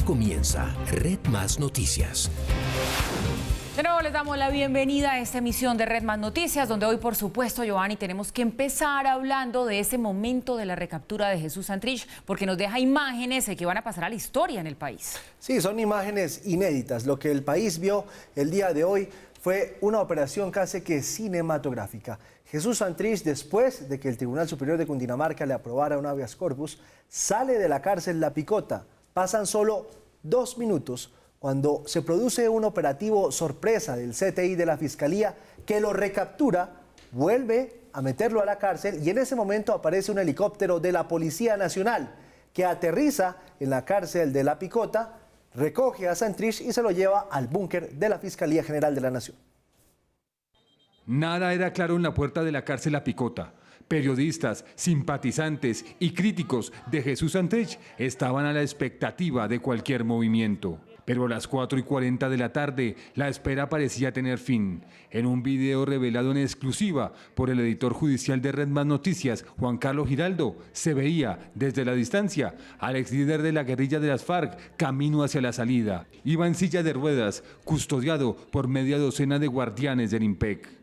comienza Red Más Noticias. De nuevo les damos la bienvenida a esta emisión de Red Más Noticias, donde hoy, por supuesto, Giovanni, tenemos que empezar hablando de ese momento de la recaptura de Jesús Santrich, porque nos deja imágenes que van a pasar a la historia en el país. Sí, son imágenes inéditas. Lo que el país vio el día de hoy fue una operación casi que cinematográfica. Jesús Santrich, después de que el Tribunal Superior de Cundinamarca le aprobara un habeas corpus, sale de la cárcel La Picota. Pasan solo 2 minutos cuando se produce un operativo sorpresa del CTI de la Fiscalía que lo recaptura, vuelve a meterlo a la cárcel y en ese momento aparece un helicóptero de la Policía Nacional que aterriza en la cárcel de La Picota, recoge a Santrich y se lo lleva al búnker de la Fiscalía General de la Nación. Nada era claro en la puerta de la cárcel La Picota. Periodistas, simpatizantes y críticos de Jesús Santrich estaban a la expectativa de cualquier movimiento. Pero a las 4:40 de la tarde, la espera parecía tener fin. En un video revelado en exclusiva por el editor judicial de Red Más Noticias, Juan Carlos Giraldo, se veía desde la distancia al exlíder de la guerrilla de las FARC camino hacia la salida. Iba en silla de ruedas, custodiado por media docena de guardianes del IMPEC.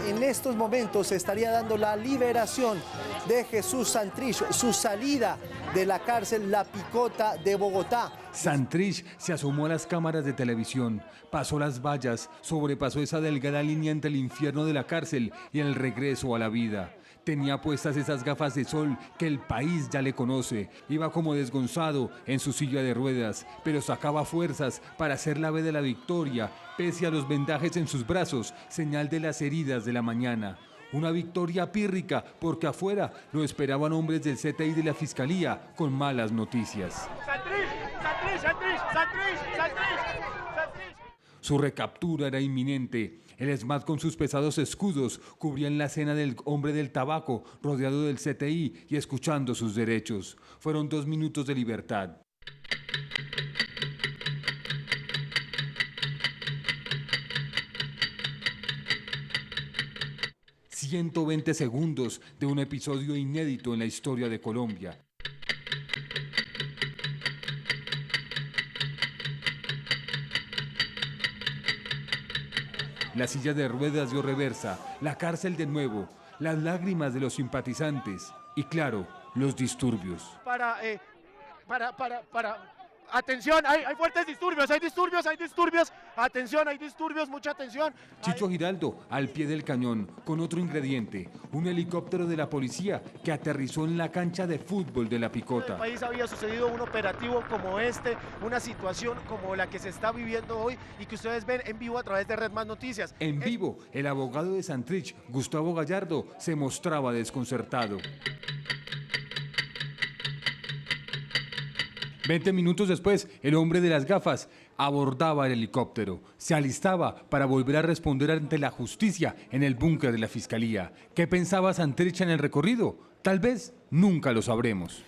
En estos momentos se estaría dando la liberación de Jesús Santrich, su salida de la cárcel La Picota de Bogotá. Santrich se asomó a las cámaras de televisión, pasó las vallas, sobrepasó esa delgada línea entre el infierno de la cárcel y el regreso a la vida. Tenía puestas esas gafas de sol que el país ya le conoce. Iba como desgonzado en su silla de ruedas, pero sacaba fuerzas para hacer la ave de la victoria, pese a los vendajes en sus brazos, señal de las heridas de la mañana. Una victoria pírrica, porque afuera lo esperaban hombres del CTI de la Fiscalía con malas noticias. Su recaptura era inminente. El ESMAD con sus pesados escudos cubrían la escena del hombre del tabaco, rodeado del CTI y escuchando sus derechos. Fueron 2 minutos de libertad. ...120 segundos de un episodio inédito en la historia de Colombia. La silla de ruedas dio reversa, la cárcel de nuevo, las lágrimas de los simpatizantes y, claro, los disturbios. Atención, hay fuertes disturbios, hay disturbios, atención, hay disturbios, mucha atención. Chicho Giraldo al pie del cañón, con otro ingrediente, un helicóptero de la policía que aterrizó en la cancha de fútbol de La Picota. En el país había sucedido un operativo como este, una situación como la que se está viviendo hoy y que ustedes ven en vivo a través de Red Más Noticias. En vivo, el abogado de Santrich, Gustavo Gallardo, se mostraba desconcertado. 20 minutos después, el hombre de las gafas abordaba el helicóptero. Se alistaba para volver a responder ante la justicia en el búnker de la Fiscalía. ¿Qué pensaba Santrich en el recorrido? Tal vez nunca lo sabremos.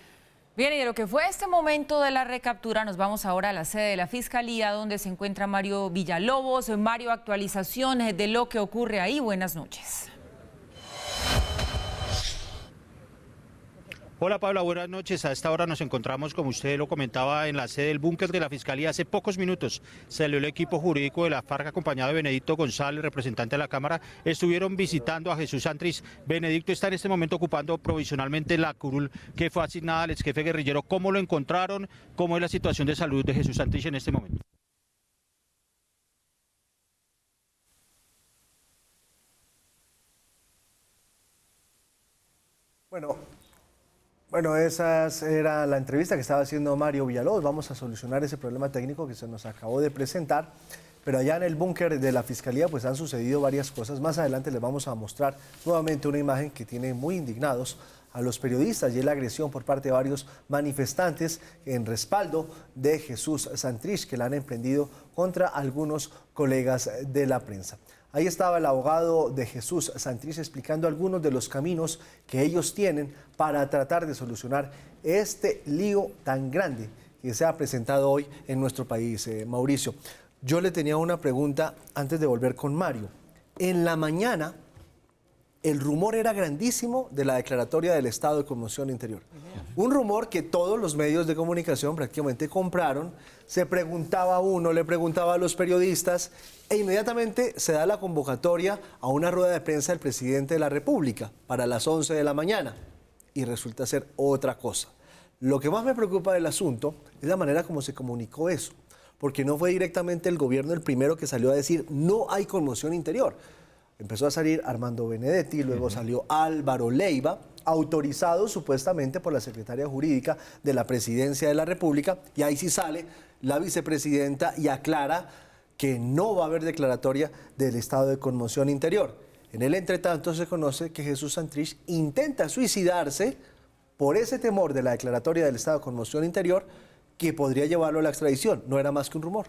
Bien, y de lo que fue este momento de la recaptura, nos vamos ahora a la sede de la Fiscalía, donde se encuentra Mario Villalobos. Mario, actualizaciones de lo que ocurre ahí. Buenas noches. Hola Paula, buenas noches. A esta hora nos encontramos, como usted lo comentaba, en la sede del búnker de la Fiscalía. Hace pocos minutos salió el equipo jurídico de la FARC acompañado de Benedicto González, representante de la Cámara. Estuvieron visitando a Jesús Santrich. Benedicto está en este momento ocupando provisionalmente la curul que fue asignada al ex jefe guerrillero. ¿Cómo lo encontraron? ¿Cómo es la situación de salud de Jesús Santrich en este momento? Bueno, esa era la entrevista que estaba haciendo Mario Villalobos. Vamos a solucionar ese problema técnico que se nos acabó de presentar. Pero allá en el búnker de la Fiscalía pues han sucedido varias cosas. Más adelante les vamos a mostrar nuevamente una imagen que tiene muy indignados a los periodistas y es la agresión por parte de varios manifestantes en respaldo de Jesús Santrich que la han emprendido contra algunos colegas de la prensa. Ahí estaba el abogado de Jesús Santrich explicando algunos de los caminos que ellos tienen para tratar de solucionar este lío tan grande que se ha presentado hoy en nuestro país. Mauricio, yo le tenía una pregunta antes de volver con Mario. En la mañana, el rumor era grandísimo de la declaratoria del estado de conmoción interior. Un rumor que todos los medios de comunicación prácticamente compraron. Se preguntaba a uno, le preguntaba a los periodistas e inmediatamente se da la convocatoria a una rueda de prensa del presidente de la República para las 11 de la mañana y resulta ser otra cosa. Lo que más me preocupa del asunto es la manera como se comunicó eso, porque no fue directamente el gobierno el primero que salió a decir no hay conmoción interior. Empezó a salir Armando Benedetti, luego salió Álvaro Leiva, autorizado supuestamente por la secretaria jurídica de la Presidencia de la República, y ahí sí sale la vicepresidenta y aclara que no va a haber declaratoria del estado de conmoción interior. En el entretanto se conoce que Jesús Santrich intenta suicidarse por ese temor de la declaratoria del estado de conmoción interior que podría llevarlo a la extradición. No era más que un rumor.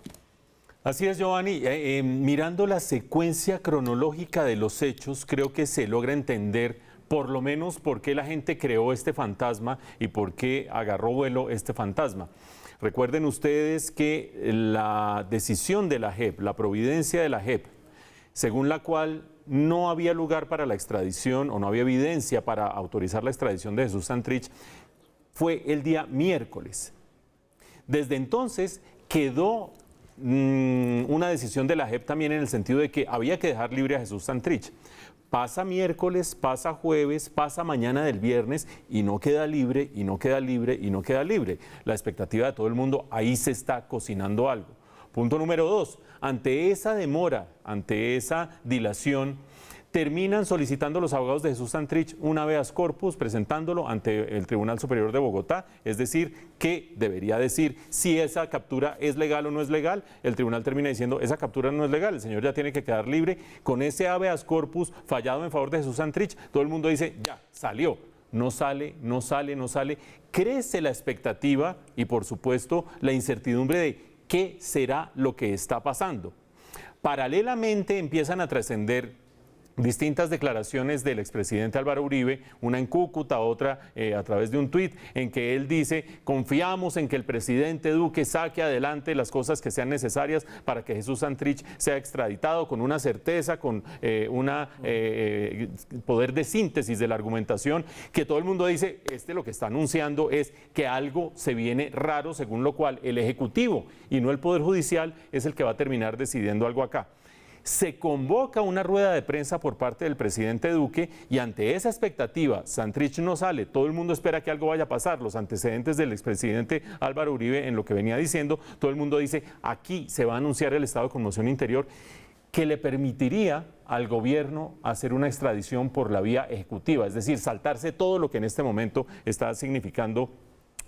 Así es, Giovanni. Mirando la secuencia cronológica de los hechos, creo que se logra entender por lo menos por qué la gente creó este fantasma y por qué agarró vuelo este fantasma. Recuerden ustedes que la decisión de la JEP, la providencia de la JEP, según la cual no había lugar para la extradición o no había evidencia para autorizar la extradición de Jesús Santrich, fue el día miércoles. Desde entonces quedó una decisión de la JEP también en el sentido de que había que dejar libre a Jesús Santrich. Pasa miércoles, pasa jueves, pasa mañana del viernes y no queda libre, y no queda libre, y no queda libre. La expectativa de todo el mundo, ahí se está cocinando algo. Punto número 2, ante esa demora, ante esa dilación, terminan solicitando los abogados de Jesús Santrich un habeas corpus, presentándolo ante el Tribunal Superior de Bogotá, es decir, que debería decir si esa captura es legal o no es legal. El tribunal termina diciendo esa captura no es legal, el señor ya tiene que quedar libre. Con ese habeas corpus fallado en favor de Jesús Santrich, todo el mundo dice ya, salió. No sale, no sale, no sale. Crece la expectativa y por supuesto la incertidumbre de qué será lo que está pasando. Paralelamente empiezan a trascender distintas declaraciones del expresidente Álvaro Uribe, una en Cúcuta, otra a través de un tuit, en que él dice: confiamos en que el presidente Duque saque adelante las cosas que sean necesarias para que Jesús Santrich sea extraditado, con una certeza, con poder de síntesis de la argumentación, que todo el mundo dice, lo que está anunciando es que algo se viene raro, según lo cual el Ejecutivo y no el Poder Judicial es el que va a terminar decidiendo algo acá. Se convoca una rueda de prensa por parte del presidente Duque y ante esa expectativa, Santrich no sale, todo el mundo espera que algo vaya a pasar, los antecedentes del expresidente Álvaro Uribe en lo que venía diciendo, todo el mundo dice, aquí se va a anunciar el estado de conmoción interior que le permitiría al gobierno hacer una extradición por la vía ejecutiva, es decir, saltarse todo lo que en este momento está significando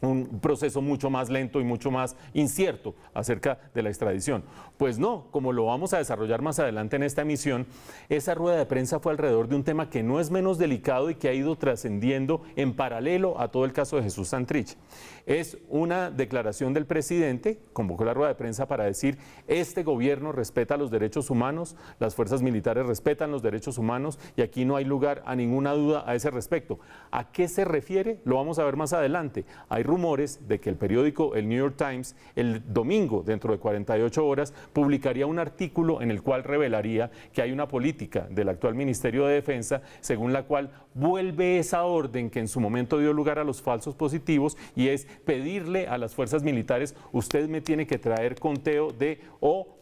un proceso mucho más lento y mucho más incierto acerca de la extradición. Pues no, como lo vamos a desarrollar más adelante en esta emisión, esa rueda de prensa fue alrededor de un tema que no es menos delicado y que ha ido trascendiendo en paralelo a todo el caso de Jesús Santrich. Es una declaración del presidente, convocó la rueda de prensa para decir, este gobierno respeta los derechos humanos, las fuerzas militares respetan los derechos humanos y aquí no hay lugar a ninguna duda a ese respecto. ¿A qué se refiere? Lo vamos a ver más adelante. Hay rumores de que el periódico el New York Times el domingo, dentro de 48 horas, publicaría un artículo en el cual revelaría que hay una política del actual Ministerio de Defensa según la cual vuelve esa orden que en su momento dio lugar a los falsos positivos y es pedirle a las fuerzas militares, usted me tiene que traer conteo de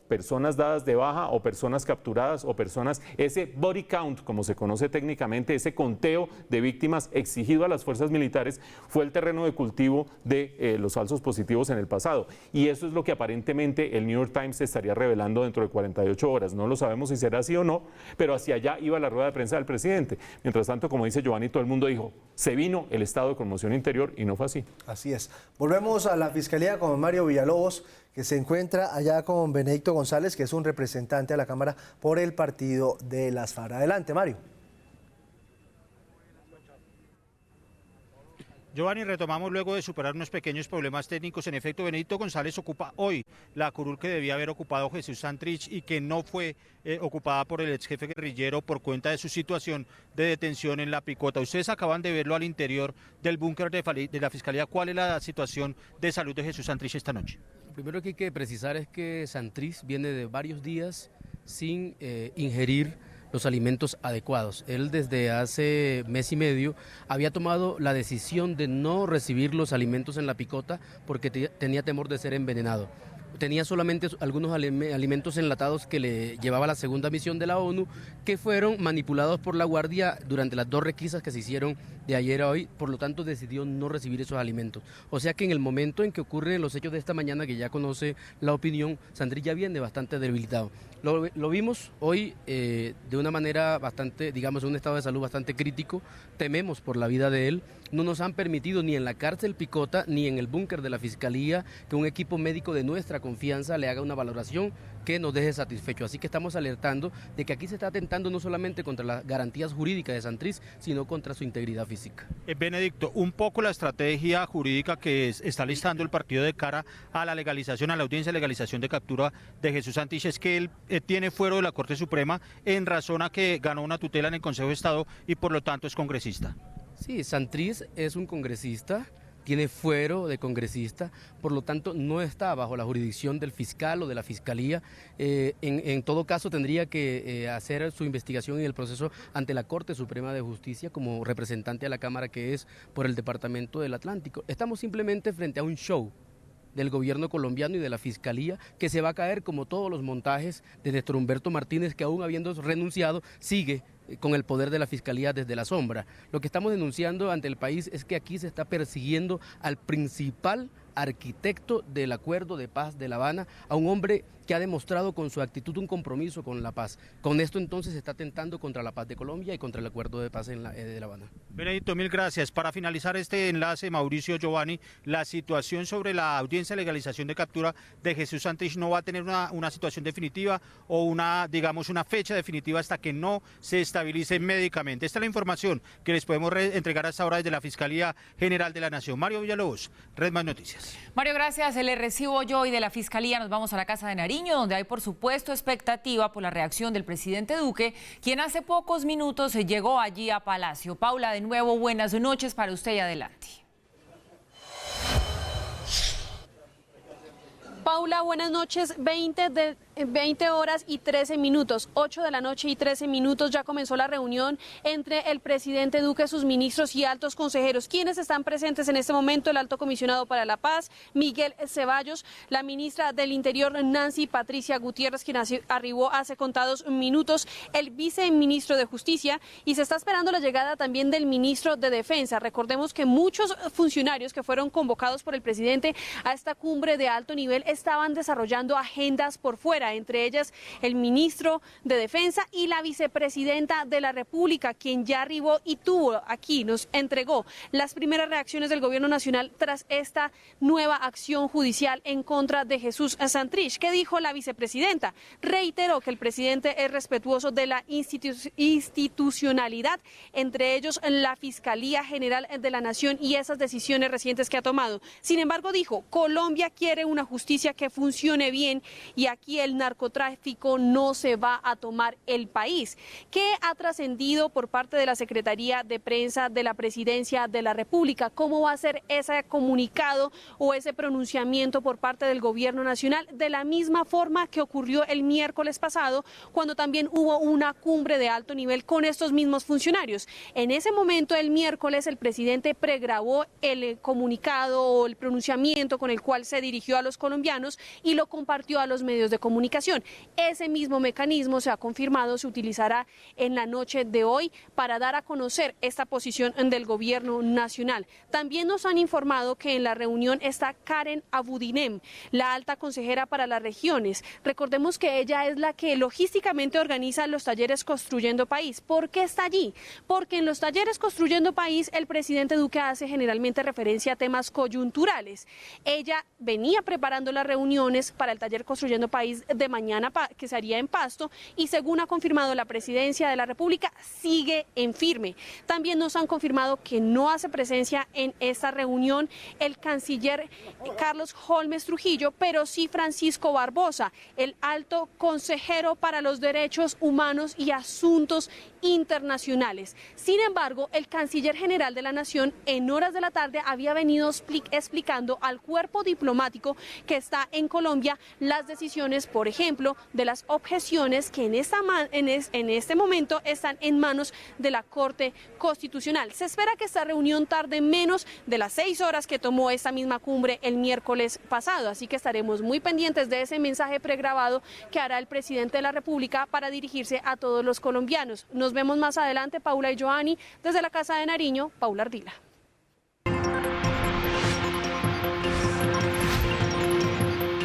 personas dadas de baja o personas capturadas o personas, ese body count, como se conoce técnicamente, ese conteo de víctimas exigido a las fuerzas militares fue el terreno de cultivo de los falsos positivos en el pasado. Y eso es lo que aparentemente el New York Times estaría revelando dentro de 48 horas. No lo sabemos si será así o no, pero hacia allá iba la rueda de prensa del presidente. Mientras tanto, como dice Giovanni, todo el mundo dijo, se vino el estado de conmoción interior y no fue así. Así es. Volvemos a la Fiscalía con Mario Villalobos, que se encuentra allá con Benedicto González, que es un representante a la Cámara por el partido de las FARC. Adelante, Mario. Giovanni, retomamos luego de superar unos pequeños problemas técnicos. En efecto, Benedicto González ocupa hoy la curul que debía haber ocupado Jesús Santrich y que no fue ocupada por el ex jefe guerrillero por cuenta de su situación de detención en La Picota. Ustedes acaban de verlo al interior del búnker de la Fiscalía. ¿Cuál es la situación de salud de Jesús Santrich esta noche? Lo primero que hay que precisar es que Santrich viene de varios días sin ingerir los alimentos adecuados. Él desde hace mes y medio había tomado la decisión de no recibir los alimentos en la picota porque tenía temor de ser envenenado. Tenía solamente algunos alimentos enlatados que le llevaba la segunda misión de la ONU, que fueron manipulados por la Guardia durante las 2 requisas que se hicieron de ayer a hoy, por lo tanto decidió no recibir esos alimentos. O sea que en el momento en que ocurren los hechos de esta mañana, que ya conoce la opinión, Santrich ya viene bastante debilitado. Lo vimos hoy de una manera bastante, digamos, en un estado de salud bastante crítico. Tememos por la vida de él. No nos han permitido ni en la cárcel Picota ni en el búnker de la Fiscalía que un equipo médico de nuestra confianza le haga una valoración que nos deje satisfecho. Así que estamos alertando de que aquí se está atentando no solamente contra las garantías jurídicas de Santrich, sino contra su integridad física. Benedicto, un poco la estrategia jurídica que está listando el partido de cara a la legalización, a la audiencia de legalización de captura de Jesús Santrich, es que él tiene fuero de la Corte Suprema en razón a que ganó una tutela en el Consejo de Estado y por lo tanto es congresista. Sí, Santrich es un congresista, tiene fuero de congresista, por lo tanto no está bajo la jurisdicción del fiscal o de la fiscalía. En todo caso tendría que hacer su investigación y el proceso ante la Corte Suprema de Justicia como representante a la Cámara que es por el Departamento del Atlántico. Estamos simplemente frente a un show del gobierno colombiano y de la Fiscalía, que se va a caer como todos los montajes de Néstor Humberto Martínez, que aún habiendo renunciado, sigue con el poder de la Fiscalía desde la sombra. Lo que estamos denunciando ante el país es que aquí se está persiguiendo al principal arquitecto del acuerdo de paz de La Habana, a un hombre que ha demostrado con su actitud un compromiso con la paz. Con esto entonces se está atentando contra la paz de Colombia y contra el acuerdo de paz de La Habana. Benedicto, mil gracias. Para finalizar este enlace, Mauricio, Giovanni, la situación sobre la audiencia de legalización de captura de Jesús Santrich no va a tener una situación definitiva o una fecha definitiva hasta que no se estabilice médicamente. Esta es la información que les podemos entregar hasta ahora desde la Fiscalía General de la Nación. Mario Villalobos, Red Más Noticias. Mario, gracias. Le recibo yo y de la Fiscalía nos vamos a la Casa de Nariño, donde hay por supuesto expectativa por la reacción del presidente Duque, quien hace pocos minutos llegó allí a Palacio. Paula, de nuevo, buenas noches para usted y adelante. Paula, buenas noches. 20 horas y 13 minutos, 8 de la noche y 13 minutos, ya comenzó la reunión entre el presidente Duque, sus ministros y altos consejeros. ¿Quiénes están presentes en este momento? El alto comisionado para la paz, Miguel Ceballos, la ministra del Interior, Nancy Patricia Gutiérrez, quien arribó hace contados minutos, el viceministro de Justicia, y se está esperando la llegada también del ministro de Defensa. Recordemos que muchos funcionarios que fueron convocados por el presidente a esta cumbre de alto nivel estaban desarrollando agendas por fuera, entre ellas el ministro de Defensa y la vicepresidenta de la República, quien ya arribó y nos entregó las primeras reacciones del gobierno nacional tras esta nueva acción judicial en contra de Jesús Santrich. ¿Qué dijo la vicepresidenta? Reiteró que el presidente es respetuoso de la institucionalidad, entre ellos la Fiscalía General de la Nación y esas decisiones recientes que ha tomado. Sin embargo, dijo, Colombia quiere una justicia que funcione bien y aquí el narcotráfico no se va a tomar el país. ¿Qué ha trascendido por parte de la Secretaría de Prensa de la Presidencia de la República? ¿Cómo va a ser ese comunicado o ese pronunciamiento por parte del Gobierno Nacional? De la misma forma que ocurrió el miércoles pasado, cuando también hubo una cumbre de alto nivel con estos mismos funcionarios. En ese momento, el miércoles, el presidente pregrabó el comunicado o el pronunciamiento con el cual se dirigió a los colombianos y lo compartió a los medios de comunicación. Ese mismo mecanismo, se ha confirmado, se utilizará en la noche de hoy para dar a conocer esta posición del Gobierno Nacional. También nos han informado que en la reunión está Karen Abudinem, la alta consejera para las regiones. Recordemos que ella es la que logísticamente organiza los talleres Construyendo País. ¿Por qué está allí? Porque en los talleres Construyendo País el presidente Duque hace generalmente referencia a temas coyunturales. Ella venía preparando las reuniones para el taller Construyendo País de mañana, que se haría en Pasto, y según ha confirmado la Presidencia de la República, sigue en firme. También nos han confirmado que no hace presencia en esta reunión el canciller Carlos Holmes Trujillo, pero sí Francisco Barbosa, el alto consejero para los derechos humanos y asuntos internacionales. Sin embargo, el canciller general de la Nación en horas de la tarde había venido explicando al cuerpo diplomático que está en Colombia las decisiones por ejemplo, de las objeciones que en este momento están en manos de la Corte Constitucional. Se espera que esta reunión tarde menos de las 6 horas que tomó esta misma cumbre el miércoles pasado, así que estaremos muy pendientes de ese mensaje pregrabado que hará el presidente de la República para dirigirse a todos los colombianos. Nos vemos más adelante, Paula y Joanny, desde la Casa de Nariño, Paula Ardila.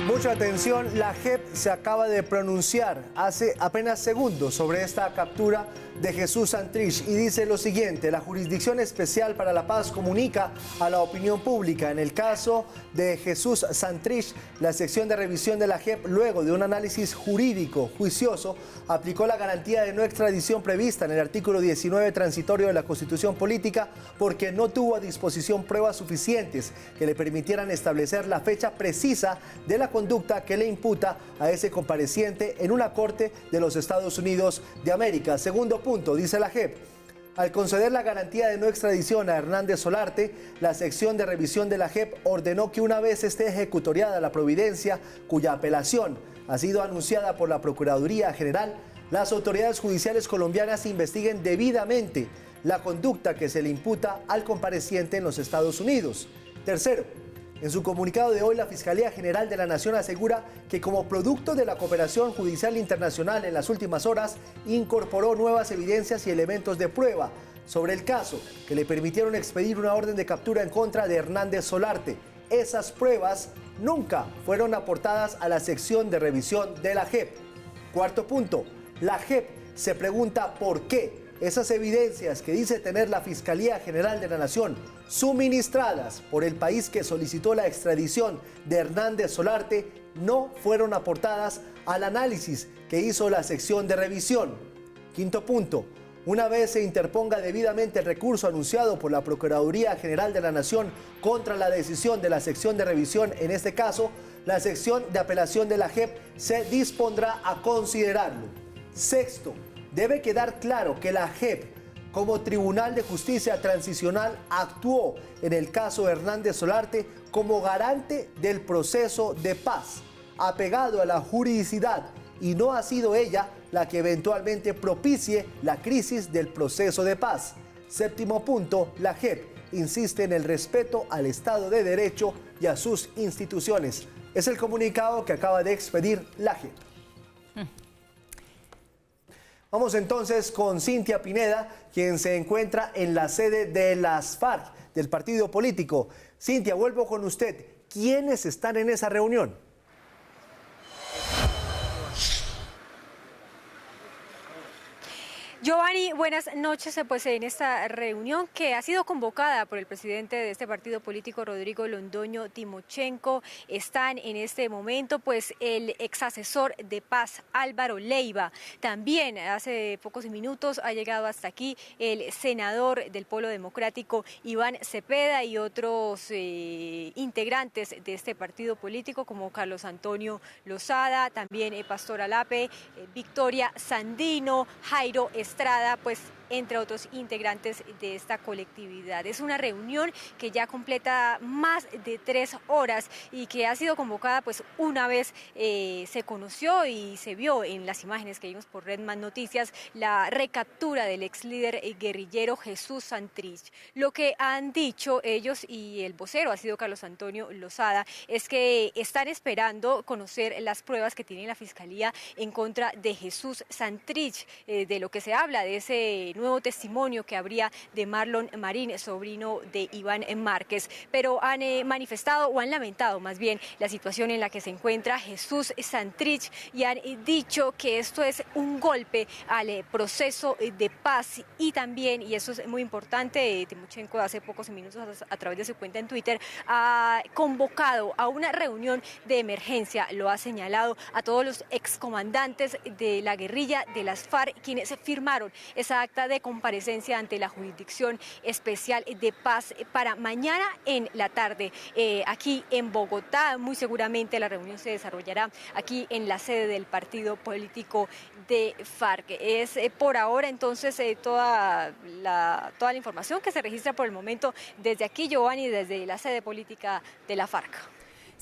Mucha atención, la JEP se acaba de pronunciar hace apenas segundos sobre esta captura de Jesús Santrich y dice lo siguiente: la Jurisdicción Especial para la Paz comunica a la opinión pública. En el caso de Jesús Santrich, la sección de revisión de la JEP, luego de un análisis jurídico juicioso, aplicó la garantía de no extradición prevista en el artículo 19 transitorio de la Constitución Política porque no tuvo a disposición pruebas suficientes que le permitieran establecer la fecha precisa de la conducta que le imputa a ese compareciente en una corte de los Estados Unidos de América. Segundo punto, dice la JEP: al conceder la garantía de no extradición a Hernández Solarte, la sección de revisión de la JEP ordenó que una vez esté ejecutoriada la providencia cuya apelación ha sido anunciada por la Procuraduría General, las autoridades judiciales colombianas investiguen debidamente la conducta que se le imputa al compareciente en los Estados Unidos. Tercero, en su comunicado de hoy, la Fiscalía General de la Nación asegura que como producto de la cooperación judicial internacional en las últimas horas, incorporó nuevas evidencias y elementos de prueba sobre el caso que le permitieron expedir una orden de captura en contra de Hernández Solarte. Esas pruebas nunca fueron aportadas a la sección de revisión de la JEP. Cuarto punto, la JEP se pregunta por qué esas evidencias que dice tener la Fiscalía General de la Nación, suministradas por el país que solicitó la extradición de Hernández Solarte, no fueron aportadas al análisis que hizo la sección de revisión. Quinto punto, una vez se interponga debidamente el recurso anunciado por la Procuraduría General de la Nación contra la decisión de la sección de revisión, en este caso, la sección de apelación de la JEP se dispondrá a considerarlo. Sexto, debe quedar claro que la JEP, como Tribunal de Justicia Transicional, actuó en el caso de Hernández Solarte como garante del proceso de paz, apegado a la juridicidad, y no ha sido ella la que eventualmente propicie la crisis del proceso de paz. Séptimo punto, la JEP insiste en el respeto al Estado de Derecho y a sus instituciones. Es el comunicado que acaba de expedir la JEP. Vamos entonces con Cintia Pineda, quien se encuentra en la sede de las FARC, del partido político. Cintia, vuelvo con usted. ¿Quiénes están en esa reunión? Joanny, buenas noches. Pues en esta reunión que ha sido convocada por el presidente de este partido político, Rodrigo Londoño Timochenko, están en este momento pues el exasesor de paz, Álvaro Leiva. También hace pocos minutos ha llegado hasta aquí el senador del Polo Democrático, Iván Cepeda, y otros integrantes de este partido político como Carlos Antonio Lozada, también Pastor Alape, Victoria Sandino, Jairo Estrada, pues entre otros integrantes de esta colectividad. Es una reunión que ya completa más de 3 horas y que ha sido convocada pues una vez se conoció y se vio en las imágenes que vimos por Redman Noticias la recaptura del ex líder guerrillero Jesús Santrich. Lo que han dicho ellos, y el vocero ha sido Carlos Antonio Lozada, es que están esperando conocer las pruebas que tiene la Fiscalía en contra de Jesús Santrich, de lo que se habla de ese nuevo testimonio que habría de Marlon Marín, sobrino de Iván Márquez, pero han manifestado o han lamentado más bien la situación en la que se encuentra Jesús Santrich y han dicho que esto es un golpe al proceso de paz, y también, y eso es muy importante, Timochenko hace pocos minutos a través de su cuenta en Twitter ha convocado a una reunión de emergencia, lo ha señalado a todos los excomandantes de la guerrilla de las FARC, quienes firmaron esa acta de comparecencia ante la Jurisdicción Especial de Paz para mañana en la tarde aquí en Bogotá. Muy seguramente la reunión se desarrollará aquí en la sede del partido político de FARC. Es por ahora entonces toda la información que se registra por el momento desde aquí, Joanny, desde la sede política de la FARC.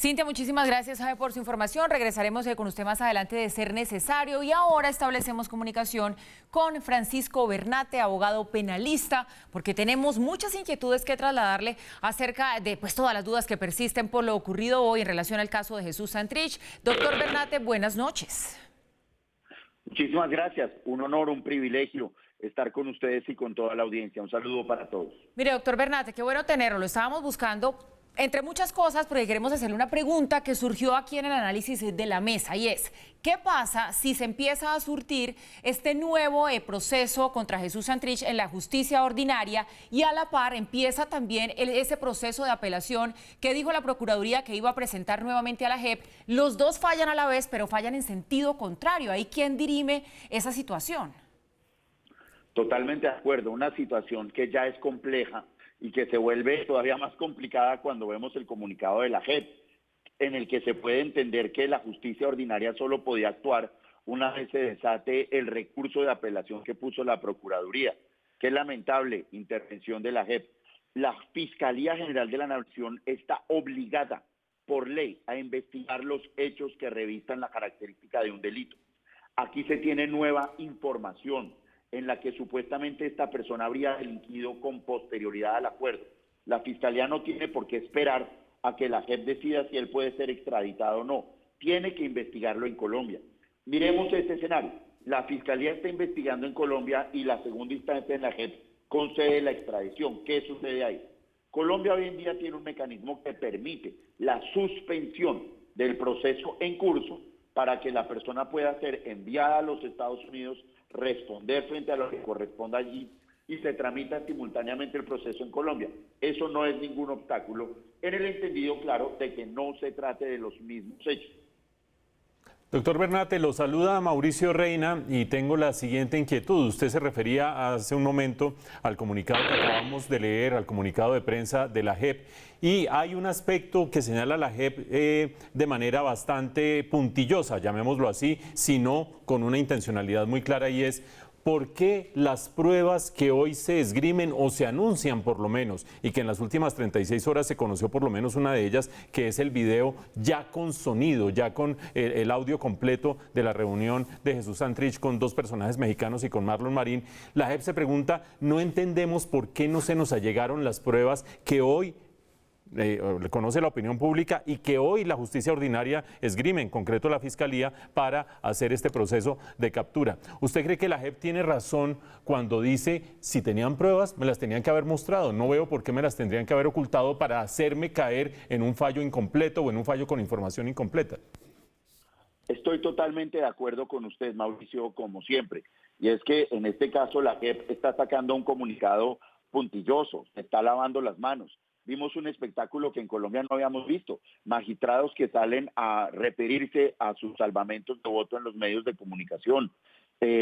Cintia, muchísimas gracias por su información. Regresaremos con usted más adelante de ser necesario. Y ahora establecemos comunicación con Francisco Bernate, abogado penalista, porque tenemos muchas inquietudes que trasladarle acerca de todas las dudas que persisten por lo ocurrido hoy en relación al caso de Jesús Santrich. Doctor Bernate, buenas noches. Muchísimas gracias. Un honor, un privilegio estar con ustedes y con toda la audiencia. Un saludo para todos. Mire, doctor Bernate, qué bueno tenerlo. Lo estábamos buscando entre muchas cosas, porque queremos hacerle una pregunta que surgió aquí en el análisis de la mesa, y es, ¿qué pasa si se empieza a surtir este nuevo proceso contra Jesús Santrich en la justicia ordinaria y a la par empieza también ese proceso de apelación que dijo la Procuraduría que iba a presentar nuevamente a la JEP? Los dos fallan a la vez, pero fallan en sentido contrario. ¿Ahí quién dirime esa situación? Totalmente de acuerdo, una situación que ya es compleja y que se vuelve todavía más complicada cuando vemos el comunicado de la JEP, en el que se puede entender que la justicia ordinaria solo podía actuar una vez se desate el recurso de apelación que puso la Procuraduría. Qué lamentable intervención de la JEP. La Fiscalía General de la Nación está obligada por ley a investigar los hechos que revistan la característica de un delito. Aquí se tiene nueva información en la que supuestamente esta persona habría delinquido con posterioridad al acuerdo. La Fiscalía no tiene por qué esperar a que la JEP decida si él puede ser extraditado o no. Tiene que investigarlo en Colombia. Miremos este escenario. La Fiscalía está investigando en Colombia y la segunda instancia en la JEP concede la extradición. ¿Qué sucede ahí? Colombia hoy en día tiene un mecanismo que permite la suspensión del proceso en curso para que la persona pueda ser enviada a los Estados Unidos, responder frente a lo que corresponda allí y se tramita simultáneamente el proceso en Colombia. Eso no es ningún obstáculo, en el entendido claro de que no se trate de los mismos hechos. Doctor Bernate, lo saluda Mauricio Reina y tengo la siguiente inquietud. Usted se refería hace un momento al comunicado que acabamos de leer, al comunicado de prensa de la JEP, y hay un aspecto que señala la JEP de manera bastante puntillosa, llamémoslo así, sino con una intencionalidad muy clara, y es: ¿por qué las pruebas que hoy se esgrimen o se anuncian por lo menos, y que en las últimas 36 horas se conoció por lo menos una de ellas, que es el video ya con sonido, ya con el audio completo de la reunión de Jesús Santrich con dos personajes mexicanos y con Marlon Marín? La JEP se pregunta, no entendemos por qué no se nos allegaron las pruebas que hoy conoce la opinión pública y que hoy la justicia ordinaria esgrime, en concreto la Fiscalía, para hacer este proceso de captura. ¿Usted cree que la JEP tiene razón cuando dice, si tenían pruebas, me las tenían que haber mostrado? No veo por qué me las tendrían que haber ocultado para hacerme caer en un fallo incompleto o en un fallo con información incompleta. Estoy totalmente de acuerdo con usted, Mauricio, como siempre. Y es que en este caso la JEP está sacando un comunicado puntilloso, se está lavando las manos. Vimos un espectáculo que en Colombia no habíamos visto, magistrados que salen a referirse a sus salvamentos de voto en los medios de comunicación,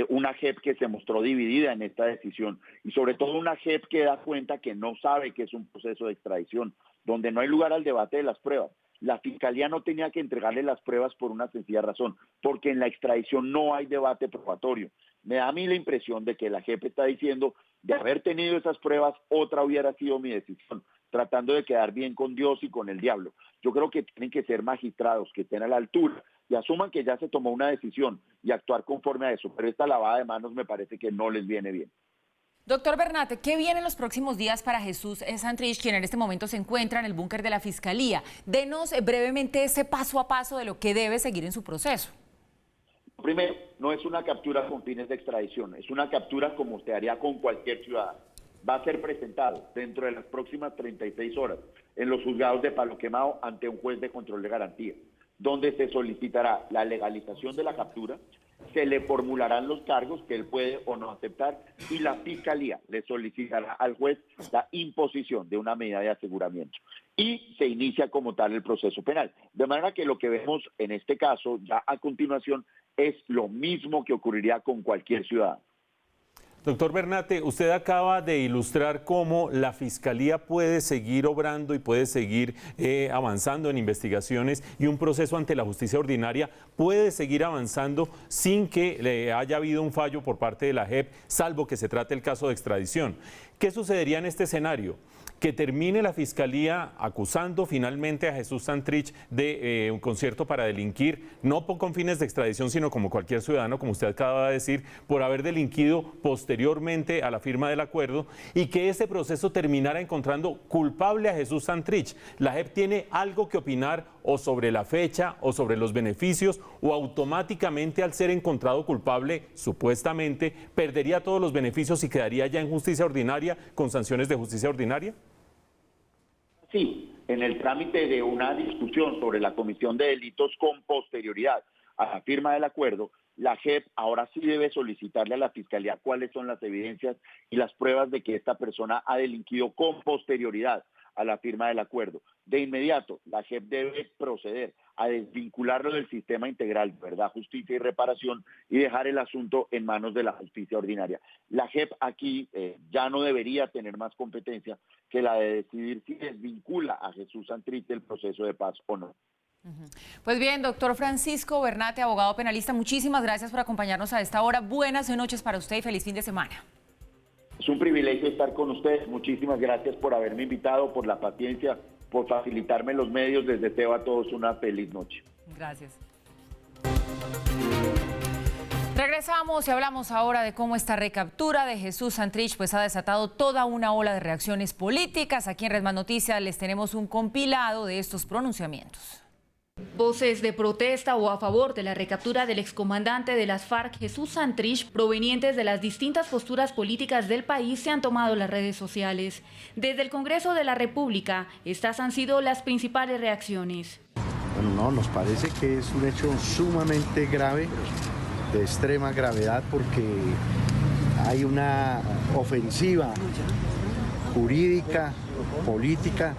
una JEP que se mostró dividida en esta decisión y sobre todo una JEP que da cuenta que no sabe que es un proceso de extradición, donde no hay lugar al debate de las pruebas. La Fiscalía no tenía que entregarle las pruebas por una sencilla razón, porque en la extradición no hay debate probatorio. Me da a mí la impresión de que la JEP está diciendo, de haber tenido esas pruebas, otra hubiera sido mi decisión, tratando de quedar bien con Dios y con el diablo. Yo creo que tienen que ser magistrados que estén a la altura y asuman que ya se tomó una decisión y actuar conforme a eso, pero esta lavada de manos me parece que no les viene bien. Doctor Bernate, ¿qué viene en los próximos días para Jesús Santrich, quien en este momento se encuentra en el búnker de la Fiscalía? Denos brevemente ese paso a paso de lo que debe seguir en su proceso. Primero, no es una captura con fines de extradición, es una captura como usted haría con cualquier ciudadano. Va a ser presentado dentro de las próximas 36 horas en los juzgados de Palo Quemado ante un juez de control de garantía, donde se solicitará la legalización de la captura, se le formularán los cargos que él puede o no aceptar y la Fiscalía le solicitará al juez la imposición de una medida de aseguramiento y se inicia como tal el proceso penal. De manera que lo que vemos en este caso ya a continuación es lo mismo que ocurriría con cualquier ciudadano. Doctor Bernate, usted acaba de ilustrar cómo la Fiscalía puede seguir obrando y puede seguir avanzando en investigaciones y un proceso ante la justicia ordinaria puede seguir avanzando sin que le haya habido un fallo por parte de la JEP, salvo que se trate el caso de extradición. ¿Qué sucedería en este escenario? que termine la Fiscalía acusando finalmente a Jesús Santrich de un concierto para delinquir, no con fines de extradición, sino como cualquier ciudadano, como usted acaba de decir, por haber delinquido posteriormente a la firma del acuerdo, y que ese proceso terminara encontrando culpable a Jesús Santrich. ¿La JEP tiene algo que opinar o sobre la fecha o sobre los beneficios, o automáticamente al ser encontrado culpable, supuestamente, perdería todos los beneficios y quedaría ya en justicia ordinaria con sanciones de justicia ordinaria? Sí, en el trámite de una discusión sobre la comisión de delitos con posterioridad a la firma del acuerdo, la JEP ahora sí debe solicitarle a la Fiscalía cuáles son las evidencias y las pruebas de que esta persona ha delinquido con posterioridad a la firma del acuerdo. De inmediato, la JEP debe proceder a desvincularlo del sistema integral, verdad, justicia y reparación, y dejar el asunto en manos de la justicia ordinaria. La JEP aquí ya no debería tener más competencia que la de decidir si desvincula a Jesús Santrich del proceso de paz o no. Pues bien, doctor Francisco Bernate, abogado penalista, muchísimas gracias por acompañarnos a esta hora. Buenas noches para usted y feliz fin de semana. Es un privilegio estar con ustedes. Muchísimas gracias por haberme invitado, por la paciencia, por facilitarme los medios. Les deseo a todos una feliz noche. Gracias. Regresamos y hablamos ahora de cómo esta recaptura de Jesús Santrich pues ha desatado toda una ola de reacciones políticas. Aquí en Red Más Noticias les tenemos un compilado de estos pronunciamientos. Voces de protesta o a favor de la recaptura del excomandante de las FARC, Jesús Santrich, provenientes de las distintas posturas políticas del país, se han tomado las redes sociales. Desde el Congreso de la República, estas han sido las principales reacciones. Bueno, no, nos parece que es un hecho sumamente grave, de extrema gravedad, porque hay una ofensiva jurídica, política,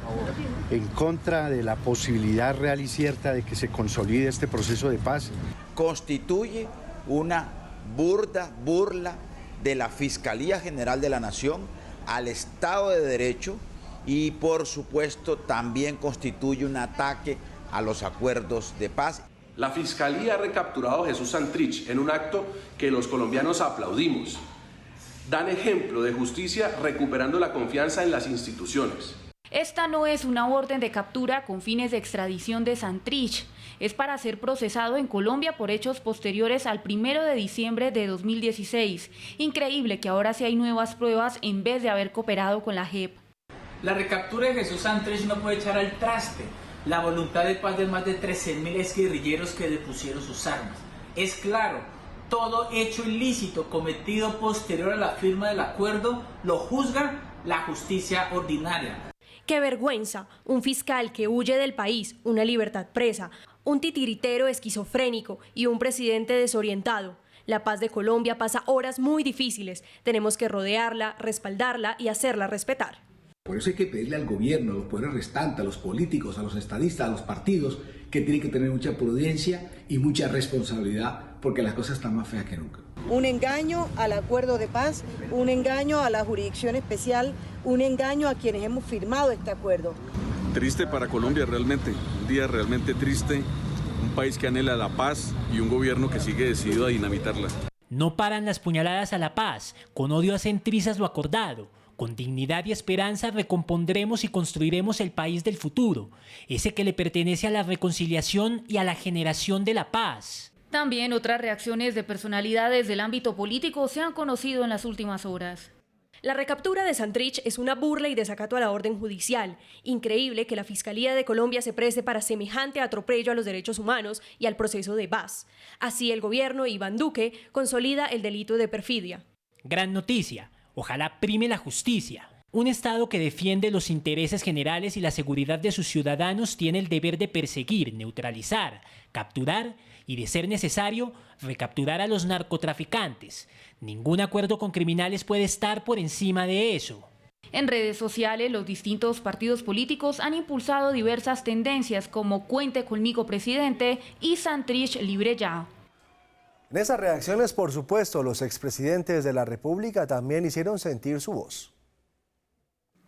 en contra de la posibilidad real y cierta de que se consolide este proceso de paz. Constituye una burla de la Fiscalía General de la Nación al Estado de Derecho y, por supuesto, también constituye un ataque a los acuerdos de paz. La Fiscalía ha recapturado a Jesús Santrich en un acto que los colombianos aplaudimos. Dan ejemplo de justicia recuperando la confianza en las instituciones. Esta no es una orden de captura con fines de extradición de Santrich. Es para ser procesado en Colombia por hechos posteriores al 1 de diciembre de 2016. Increíble que ahora sí hay nuevas pruebas en vez de haber cooperado con la JEP. La recaptura de Jesús Santrich no puede echar al traste la voluntad de paz de más de 13.000 exguerrilleros que depusieron sus armas. Es claro, todo hecho ilícito cometido posterior a la firma del acuerdo lo juzga la justicia ordinaria. ¡Qué vergüenza! Un fiscal que huye del país, una libertad presa, un titiritero esquizofrénico y un presidente desorientado. La paz de Colombia pasa horas muy difíciles. Tenemos que rodearla, respaldarla y hacerla respetar. Por eso hay que pedirle al gobierno, a los poderes restantes, a los políticos, a los estadistas, a los partidos, que tienen que tener mucha prudencia y mucha responsabilidad, porque las cosas están más feas que nunca. Un engaño al acuerdo de paz, un engaño a la jurisdicción especial, un engaño a quienes hemos firmado este acuerdo. Triste para Colombia realmente, un día realmente triste, un país que anhela la paz y un gobierno que sigue decidido a dinamitarla. No paran las puñaladas a la paz, con odio hacen trizas lo acordado. Con dignidad y esperanza recompondremos y construiremos el país del futuro, ese que le pertenece a la reconciliación y a la generación de la paz. También otras reacciones de personalidades del ámbito político se han conocido en las últimas horas. La recaptura de Santrich es una burla y desacato a la orden judicial. Increíble que la Fiscalía de Colombia se preste para semejante atropello a los derechos humanos y al proceso de paz. Así el gobierno de Iván Duque consolida el delito de perfidia. Gran noticia. Ojalá prime la justicia. Un Estado que defiende los intereses generales y la seguridad de sus ciudadanos tiene el deber de perseguir, neutralizar, capturar y, de ser necesario, recapturar a los narcotraficantes. Ningún acuerdo con criminales puede estar por encima de eso. En redes sociales, los distintos partidos políticos han impulsado diversas tendencias como Cuente conmigo, presidente, y Santrich libre ya. En esas reacciones, por supuesto, los expresidentes de la República también hicieron sentir su voz.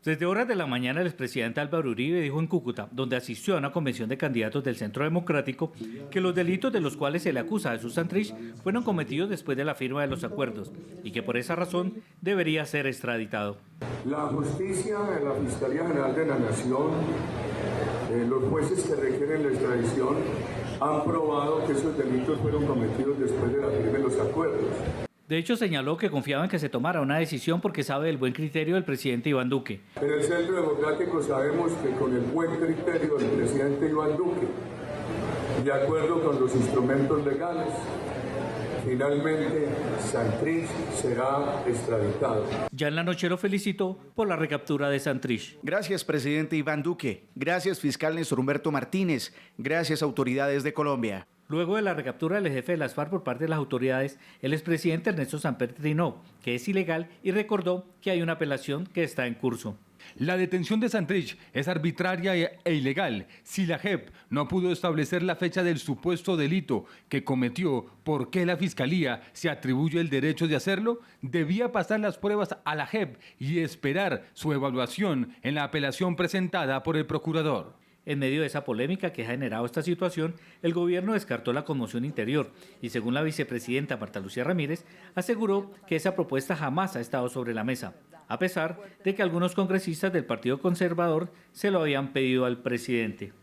Desde horas de la mañana, el expresidente Álvaro Uribe dijo en Cúcuta, donde asistió a una convención de candidatos del Centro Democrático, que los delitos de los cuales se le acusa a Jesús Santrich fueron cometidos después de la firma de los acuerdos y que por esa razón debería ser extraditado. La justicia, la Fiscalía General de la Nación, los jueces que requieren la extradición han probado que esos delitos fueron cometidos después de la firma de los acuerdos. De hecho, señaló que confiaba en que se tomara una decisión porque sabe del buen criterio del presidente Iván Duque. En el Centro Democrático sabemos que con el buen criterio del presidente Iván Duque, de acuerdo con los instrumentos legales, finalmente Santrich será extraditado. Ya en la noche lo felicitó por la recaptura de Santrich. Gracias, presidente Iván Duque. Gracias, fiscal Néstor Humberto Martínez. Gracias, autoridades de Colombia. Luego de la recaptura del jefe de las FARC por parte de las autoridades, el expresidente Ernesto Samper trinó que es ilegal y recordó que hay una apelación que está en curso. La detención de Santrich es arbitraria e ilegal si la JEP no pudo establecer la fecha del supuesto delito que cometió. ¿Por qué la Fiscalía se atribuye el derecho de hacerlo? Debía pasar las pruebas a la JEP y esperar su evaluación en la apelación presentada por el procurador. En medio de esa polémica que ha generado esta situación, el gobierno descartó la conmoción interior y, según la vicepresidenta Marta Lucía Ramírez, aseguró que esa propuesta jamás ha estado sobre la mesa, a pesar de que algunos congresistas del Partido Conservador se lo habían pedido al presidente.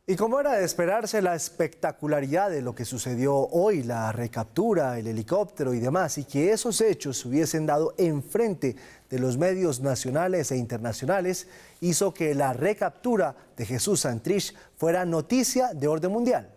Y como era de esperarse, la espectacularidad de lo que sucedió hoy, la recaptura, el helicóptero y demás, y que esos hechos se hubiesen dado enfrente de los medios nacionales e internacionales, hizo que la recaptura de Jesús Santrich fuera noticia de orden mundial.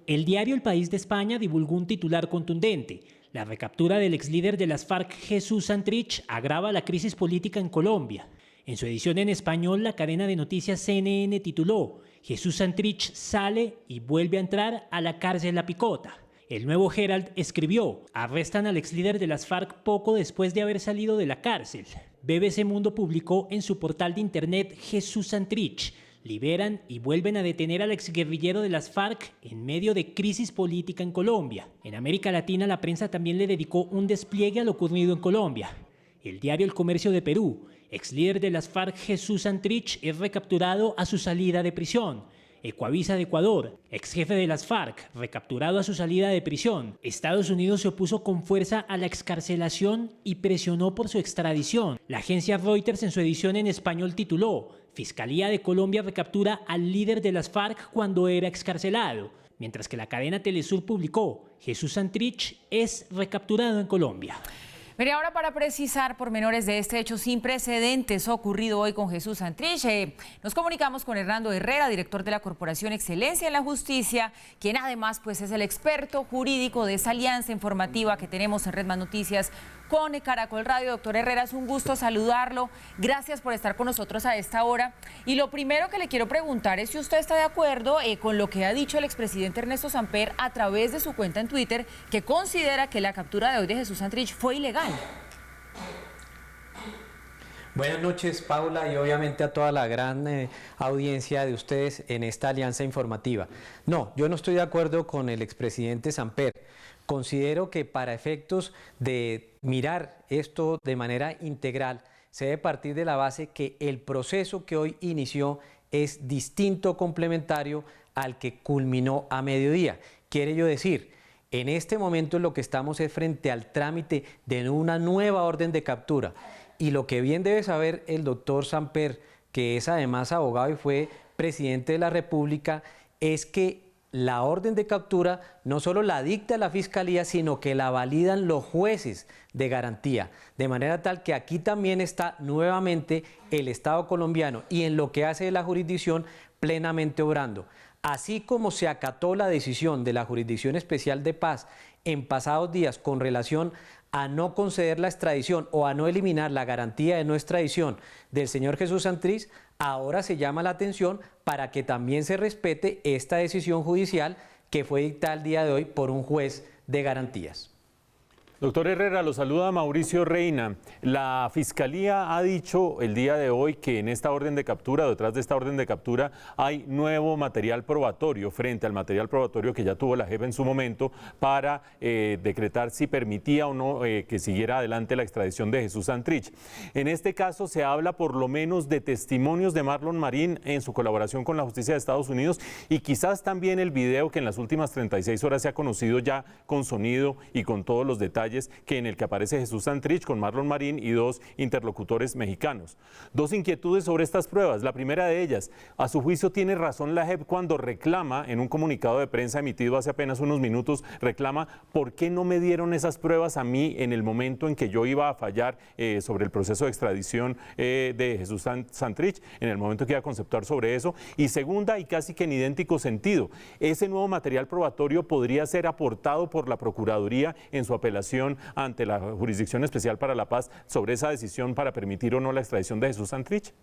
El diario El País de España divulgó un titular contundente. La recaptura del exlíder de las FARC, Jesús Santrich, agrava la crisis política en Colombia. En su edición en español, la cadena de noticias CNN tituló «Jesús Santrich sale y vuelve a entrar a la cárcel La Picota». El Nuevo Herald escribió «Arrestan al exlíder de las FARC poco después de haber salido de la cárcel». BBC Mundo publicó en su portal de internet «Jesús Santrich. Liberan y vuelven a detener al exguerrillero de las FARC en medio de crisis política en Colombia». En América Latina, la prensa también le dedicó un despliegue a lo ocurrido en Colombia. El diario El Comercio de Perú, exlíder de las FARC Jesús Santrich es recapturado a su salida de prisión. Ecuavisa de Ecuador, ex jefe de las FARC, recapturado a su salida de prisión. Estados Unidos se opuso con fuerza a la excarcelación y presionó por su extradición. La agencia Reuters en su edición en español tituló «Fiscalía de Colombia recaptura al líder de las FARC cuando era excarcelado», mientras que la cadena Telesur publicó «Jesús Santrich es recapturado en Colombia». Mire, ahora para precisar pormenores de este hecho sin precedentes ocurrido hoy con Jesús Santrich, nos comunicamos con Hernando Herrera, director de la Corporación Excelencia en la Justicia, quien además pues es el experto jurídico de esa alianza informativa que tenemos en Red Más Noticias con Caracol Radio. Doctor Herrera, es un gusto saludarlo. Gracias por estar con nosotros a esta hora. Y lo primero que le quiero preguntar es si usted está de acuerdo con lo que ha dicho el expresidente Ernesto Samper a través de su cuenta en Twitter, que considera que la captura de hoy de Jesús Santrich fue ilegal. Buenas noches, Paula, y obviamente a toda la gran audiencia de ustedes en esta alianza informativa. No, yo no estoy de acuerdo con el expresidente Samper. Considero que para efectos de mirar esto de manera integral, se debe partir de la base que el proceso que hoy inició es distinto, complementario al que culminó a mediodía. Quiere yo decir, en este momento lo que estamos es frente al trámite de una nueva orden de captura. Y lo que bien debe saber el doctor Samper, que es además abogado y fue presidente de la República, es que la orden de captura no solo la dicta la Fiscalía, sino que la validan los jueces de garantía. De manera tal que aquí también está nuevamente el Estado colombiano y en lo que hace de la jurisdicción plenamente obrando. Así como se acató la decisión de la Jurisdicción Especial de Paz en pasados días con relación a no conceder la extradición o a no eliminar la garantía de no extradición del señor Jesús Santrich, ahora se llama la atención para que también se respete esta decisión judicial que fue dictada el día de hoy por un juez de garantías. Doctor Herrera, lo saluda Mauricio Reina. La Fiscalía ha dicho el día de hoy que en esta orden de captura, detrás de esta orden de captura, hay nuevo material probatorio frente al material probatorio que ya tuvo la JEP en su momento para decretar si permitía o no que siguiera adelante la extradición de Jesús Santrich. En este caso se habla por lo menos de testimonios de Marlon Marín en su colaboración con la justicia de Estados Unidos y quizás también el video que en las últimas 36 horas se ha conocido ya con sonido y con todos los detalles que en el que aparece Jesús Santrich con Marlon Marín y dos interlocutores mexicanos. Dos inquietudes sobre estas pruebas. La primera de ellas, a su juicio tiene razón la JEP cuando reclama, en un comunicado de prensa emitido hace apenas unos minutos, reclama ¿por qué no me dieron esas pruebas a mí en el momento en que yo iba a fallar sobre el proceso de extradición de Jesús Santrich, en el momento que iba a conceptuar sobre eso? Y segunda, y casi que en idéntico sentido, ese nuevo material probatorio podría ser aportado por la Procuraduría en su apelación ante la Jurisdicción Especial para la Paz sobre esa decisión para permitir o no la extradición de Jesús Santrich.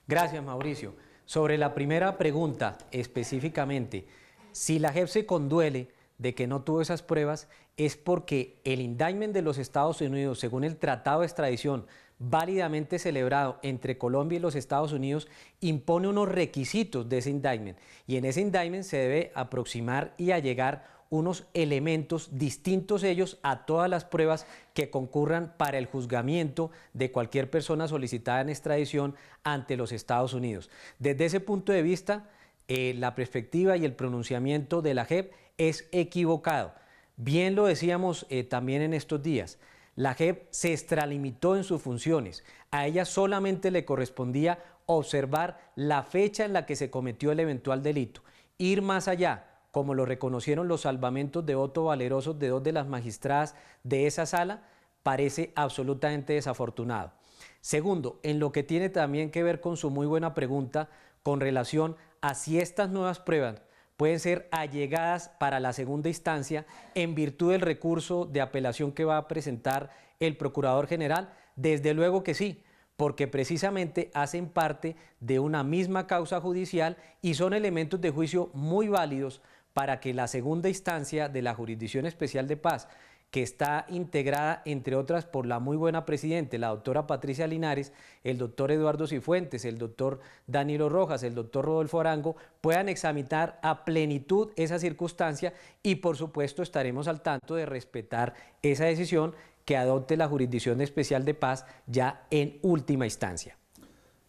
Gracias, Mauricio. Sobre la primera pregunta específicamente, si la JEP se conduele de que no tuvo esas pruebas, es porque el indictment de los Estados Unidos, según el Tratado de Extradición válidamente celebrado entre Colombia y los Estados Unidos, impone unos requisitos de ese indictment, y en ese indictment se debe aproximar y allegar unos elementos distintos ellos a todas las pruebas que concurran para el juzgamiento de cualquier persona solicitada en extradición ante los Estados Unidos. Desde ese punto de vista, la perspectiva y el pronunciamiento de la JEP es equivocado. Bien lo decíamos también en estos días, la JEP se extralimitó en sus funciones. A ella solamente le correspondía observar la fecha en la que se cometió el eventual delito. Ir más allá, como lo reconocieron los salvamentos de voto valerosos de dos de las magistradas de esa sala, parece absolutamente desafortunado. Segundo, en lo que tiene también que ver con su muy buena pregunta con relación a si estas nuevas pruebas pueden ser allegadas para la segunda instancia en virtud del recurso de apelación que va a presentar el Procurador General, desde luego que sí, porque precisamente hacen parte de una misma causa judicial y son elementos de juicio muy válidos para que la segunda instancia de la Jurisdicción Especial de Paz, que está integrada, entre otras, por la muy buena presidente, la doctora Patricia Linares, el doctor Eduardo Cifuentes, el doctor Danilo Rojas, el doctor Rodolfo Arango, puedan examinar a plenitud esa circunstancia y, por supuesto, estaremos al tanto de respetar esa decisión que adopte la Jurisdicción Especial de Paz ya en última instancia.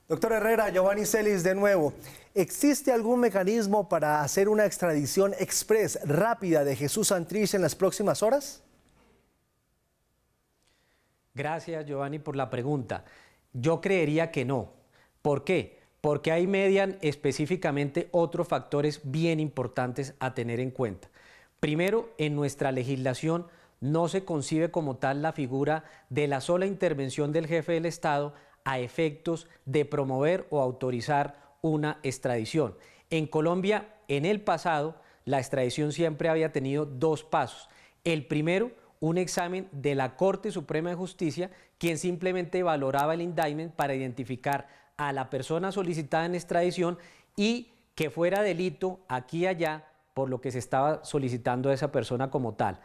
Doctor Herrera, Giovanni Celis de nuevo. ¿Existe algún mecanismo para hacer una extradición express rápida de Jesús Santrich en las próximas horas? Gracias, Giovanni, por la pregunta. Yo creería que no. ¿Por qué? Porque ahí median específicamente otros factores bien importantes a tener en cuenta. Primero, en nuestra legislación no se concibe como tal la figura de la sola intervención del jefe del Estado a efectos de promover o autorizar una extradición. En Colombia, en el pasado, la extradición siempre había tenido dos pasos. El primero, un examen de la Corte Suprema de Justicia, quien simplemente valoraba el indictment para identificar a la persona solicitada en extradición y que fuera delito aquí y allá por lo que se estaba solicitando a esa persona como tal.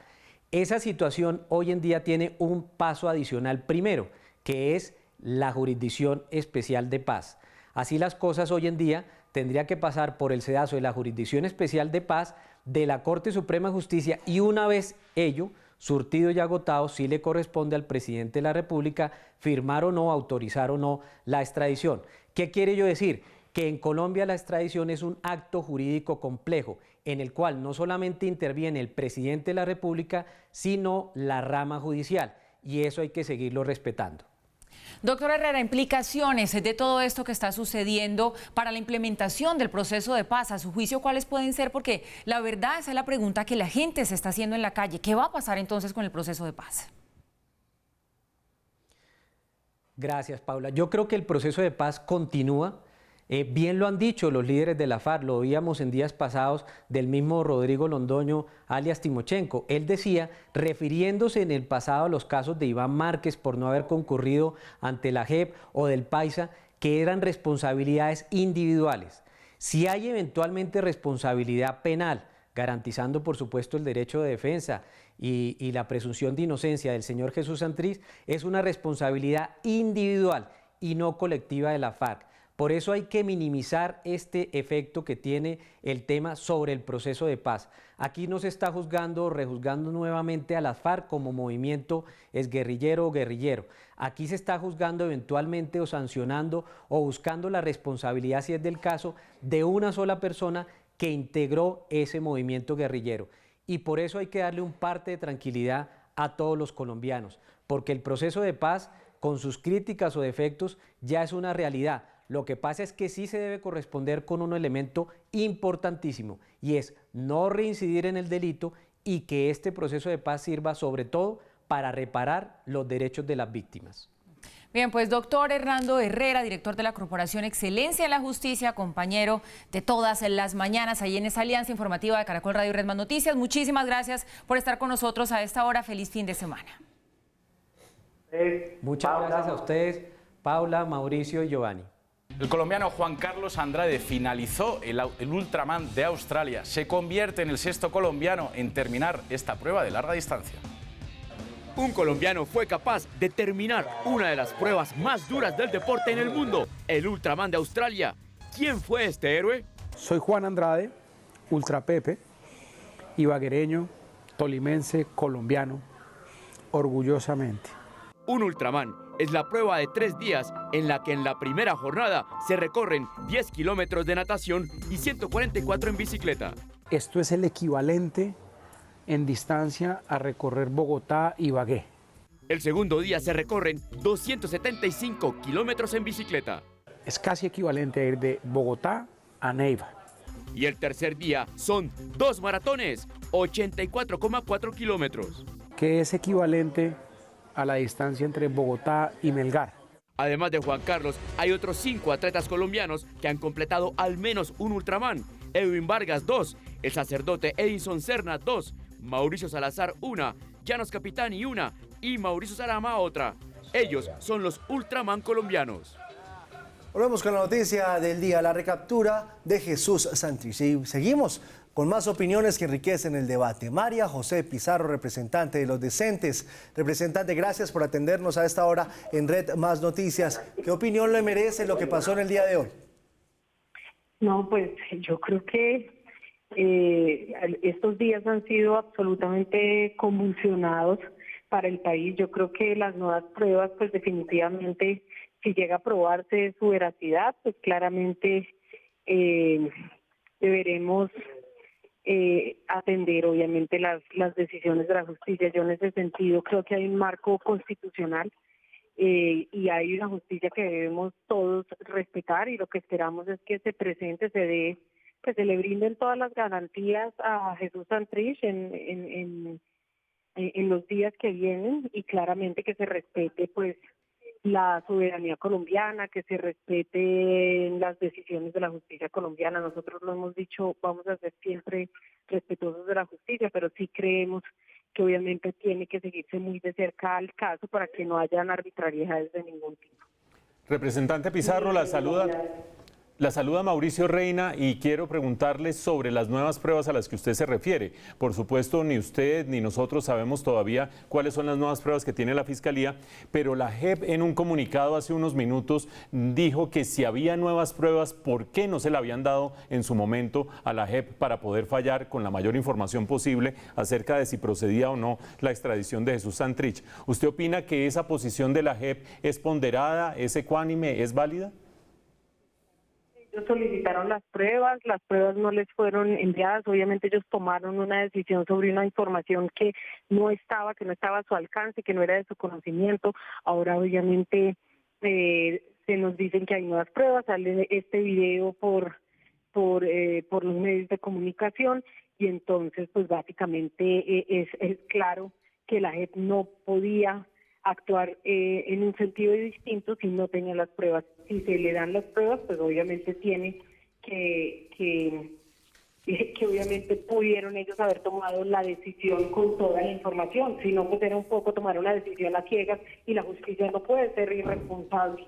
Esa situación hoy en día tiene un paso adicional primero, que es la Jurisdicción Especial de Paz. Así las cosas hoy en día tendría que pasar por el sedazo de la Jurisdicción Especial de Paz, de la Corte Suprema de Justicia, y una vez ello, surtido y agotado, sí le corresponde al presidente de la República firmar o no, autorizar o no la extradición. ¿Qué quiere yo decir? Que en Colombia la extradición es un acto jurídico complejo, en el cual no solamente interviene el presidente de la República, sino la rama judicial, y eso hay que seguirlo respetando. Doctor Herrera, implicaciones de todo esto que está sucediendo para la implementación del proceso de paz, a su juicio, ¿cuáles pueden ser? Porque la verdad, esa es la pregunta que la gente se está haciendo en la calle. ¿Qué va a pasar entonces con el proceso de paz? Gracias, Paula. Yo creo que el proceso de paz continúa. Bien lo han dicho los líderes de la FARC, lo oíamos en días pasados del mismo Rodrigo Londoño, alias Timochenko. Él decía, refiriéndose en el pasado a los casos de Iván Márquez por no haber concurrido ante la JEP o del Paisa, que eran responsabilidades individuales. Si hay eventualmente responsabilidad penal garantizando por supuesto el derecho de defensa y la presunción de inocencia del señor Jesús Santrich, es una responsabilidad individual y no colectiva de la FARC. Por eso hay que minimizar este efecto que tiene el tema sobre el proceso de paz. Aquí no se está juzgando o rejuzgando nuevamente a las FARC como movimiento exguerrillero o guerrillero. Aquí se está juzgando eventualmente o sancionando o buscando la responsabilidad, si es del caso, de una sola persona que integró ese movimiento guerrillero. Y por eso hay que darle un parte de tranquilidad a todos los colombianos, porque el proceso de paz, con sus críticas o defectos, ya es una realidad. Lo que pasa es que sí se debe corresponder con un elemento importantísimo, y es no reincidir en el delito y que este proceso de paz sirva sobre todo para reparar los derechos de las víctimas. Bien, pues doctor Hernando Herrera, director de la Corporación Excelencia en la Justicia, compañero de todas las mañanas ahí en esa alianza informativa de Caracol Radio y Red Más Noticias. Muchísimas gracias por estar con nosotros a esta hora. Feliz fin de semana. Muchas gracias a ustedes, Paula, Mauricio y Giovanni. El colombiano Juan Carlos Andrade finalizó el Ultraman de Australia. Se convierte en el 6º colombiano en terminar esta prueba de larga distancia. Un colombiano fue capaz de terminar una de las pruebas más duras del deporte en el mundo, el Ultraman de Australia. ¿Quién fue este héroe? Soy Juan Andrade, Ultra Pepe, ibaguereño, tolimense, colombiano, orgullosamente. Un Ultraman es la prueba de 3 días en la que en la primera jornada se recorren 10 kilómetros de natación y 144 en bicicleta. Esto es el equivalente en distancia a recorrer Bogotá y Ibagué. El segundo día se recorren 275 kilómetros en bicicleta. Es casi equivalente a ir de Bogotá a Neiva. Y el tercer día son 2 maratones, 84,4 kilómetros. Que es equivalente a la distancia entre Bogotá y Melgar. Además de Juan Carlos, hay otros 5 atletas colombianos que han completado al menos un Ultraman. Edwin Vargas 2, el sacerdote Edison Serna 2, Mauricio Salazar 1, Llanos Capitani 1 y Mauricio Sarama otra. Ellos son los Ultraman colombianos. Volvemos con la noticia del día, la recaptura de Jesús Santrich. Y seguimos con más opiniones que enriquecen el debate. María José Pizarro, representante de Los Decentes. Representante, gracias por atendernos a esta hora en Red Más Noticias. ¿Qué opinión le merece lo que pasó en el día de hoy? No, pues yo creo que estos días han sido absolutamente convulsionados para el país. Yo creo que las nuevas pruebas, pues definitivamente, si llega a probarse su veracidad, pues claramente deberemos atender obviamente las decisiones de la justicia. Yo en ese sentido creo que hay un marco constitucional y hay una justicia que debemos todos respetar, y lo que esperamos es que se presente, se dé, que se le brinden todas las garantías a Jesús Santrich en los días que vienen, y claramente que se respete pues la soberanía colombiana, que se respeten las decisiones de la justicia colombiana. Nosotros lo hemos dicho, vamos a ser siempre respetuosos de la justicia, pero sí creemos que obviamente tiene que seguirse muy de cerca al caso para que no hayan arbitrariedades de ningún tipo. Representante Pizarro, la saluda Mauricio Reina, y quiero preguntarle sobre las nuevas pruebas a las que usted se refiere. Por supuesto, ni usted ni nosotros sabemos todavía cuáles son las nuevas pruebas que tiene la Fiscalía, pero la JEP en un comunicado hace unos minutos dijo que si había nuevas pruebas, ¿por qué no se le habían dado en su momento a la JEP para poder fallar con la mayor información posible acerca de si procedía o no la extradición de Jesús Santrich? ¿Usted opina que esa posición de la JEP es ponderada, es ecuánime, es válida? Ellos solicitaron las pruebas no les fueron enviadas. Obviamente ellos tomaron una decisión sobre una información que no estaba a su alcance, que no era de su conocimiento. Ahora obviamente se nos dicen que hay nuevas pruebas, sale este video por los medios de comunicación, y entonces pues básicamente es claro que la JEP no podía actuar en un sentido distinto si no tenía las pruebas. Si se le dan las pruebas, pues obviamente tiene que obviamente pudieron ellos haber tomado la decisión con toda la información, si no, pues era un poco tomar una decisión a ciegas, y la justicia no puede ser irresponsable.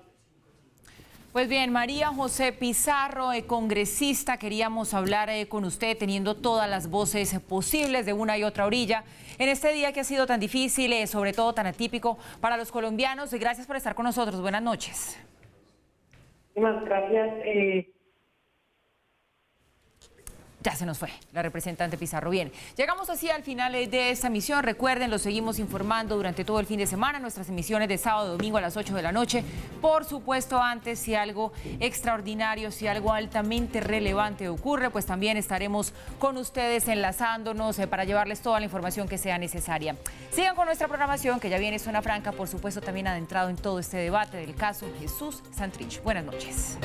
Pues bien, María José Pizarro, congresista, queríamos hablar con usted teniendo todas las voces posibles de una y otra orilla en este día que ha sido tan difícil, sobre todo tan atípico para los colombianos. Gracias por estar con nosotros. Buenas noches. Muchas gracias. Ya se nos fue la representante Pizarro. Bien, llegamos así al final de esta emisión. Recuerden, los seguimos informando durante todo el fin de semana, nuestras emisiones de sábado, domingo a las 8 de la noche. Por supuesto, antes, si algo extraordinario, si algo altamente relevante ocurre, pues también estaremos con ustedes enlazándonos para llevarles toda la información que sea necesaria. Sigan con nuestra programación, que ya viene Zona Franca, por supuesto, también adentrado en todo este debate del caso Jesús Santrich. Buenas noches.